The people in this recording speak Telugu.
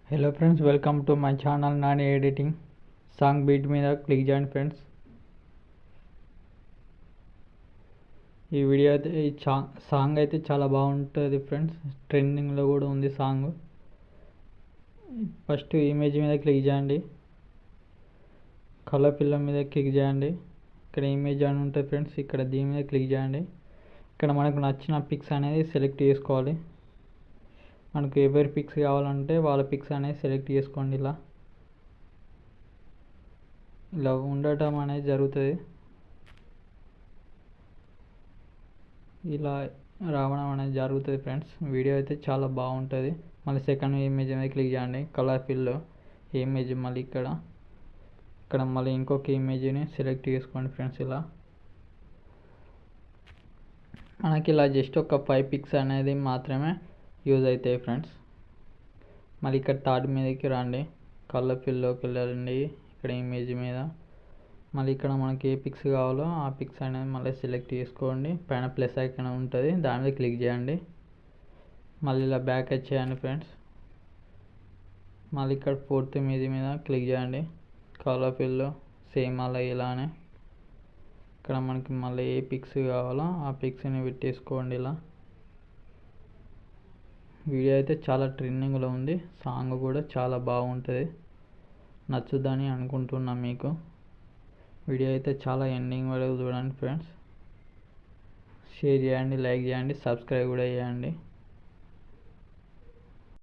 Hello friends, welcome to my channel Nani editing. Song beat మీద క్లిక్ చేయండి ఫ్రెండ్స్. ఈ వీడియో అయితే సాంగ్ అయితే చాలా బాగుంటుంది ఫ్రెండ్స్. ట్రెండింగ్లో కూడా ఉంది సాంగ్. ఫస్ట్ ఇమేజ్ మీద క్లిక్ చేయండి, కలర్ ఫిల్ మీద క్లిక్ చేయండి. ఇక్కడ ఇమేజ్ అని ఉంటుంది ఫ్రెండ్స్, ఇక్కడ దీని మీద క్లిక్ చేయండి. ఇక్కడ మనకు నచ్చిన పిక్స్ అనేది సెలెక్ట్ చేసుకోవాలి. మనకు ఎవరి పిక్స్ కావాలంటే వాళ్ళ పిక్స్ అనేది సెలెక్ట్ చేసుకోండి. ఇలా ఉండటం అనేది జరుగుతుంది. ఇలా రావడం అనేది జరుగుతుంది ఫ్రెండ్స్. వీడియో అయితే చాలా బాగుంటుంది. మళ్ళీ సెకండ్ ఇమేజ్ మీద క్లిక్ చేయండి, కలర్ ఫిల్ ఇమేజ్. మళ్ళీ ఇక్కడ మళ్ళీ ఇంకొక ఇమేజ్ని సెలెక్ట్ చేసుకోండి ఫ్రెండ్స్. ఇలా మనకి ఇలా జస్ట్ ఒక 5 పిక్స్ అనేది మాత్రమే యూజ్ అవుతాయి ఫ్రెండ్స్. మళ్ళీ ఇక్కడ థర్డ్ మీదకి రండి, కలర్ ఫిల్లోకి వెళ్ళండి. ఇక్కడ ఇమేజ్ మీద మళ్ళీ ఇక్కడ మనకి ఏ పిక్స్ కావాలో ఆ పిక్స్ అనేది మళ్ళీ సెలెక్ట్ చేసుకోండి. పైన ప్లస్ ఐకాన్ ఉంటుంది, దాని మీద క్లిక్ చేయండి. మళ్ళీ ఇలా బ్యాక్ వచ్చేయండి ఫ్రెండ్స్. మళ్ళీ ఇక్కడ ఫోర్త్ ఇమేజ్ మీద క్లిక్ చేయండి, కలర్ ఫిల్లో సేమ్ అలా ఇలానే. ఇక్కడ మనకి మళ్ళీ ఏ పిక్స్ కావాలో ఆ పిక్స్ని పెట్టేసుకోండి. ఇలా వీడియో అయితే చాలా ట్రెండింగ్లో ఉంది. సాంగ్ కూడా చాలా బాగుంటుంది, నచ్చుదని అనుకుంటున్నా మీకు. వీడియో అయితే చాలా ఎండింగ్ వరకు చూడండి ఫ్రెండ్స్. షేర్ చేయండి, లైక్ చేయండి, సబ్స్క్రైబ్ కూడా చేయండి.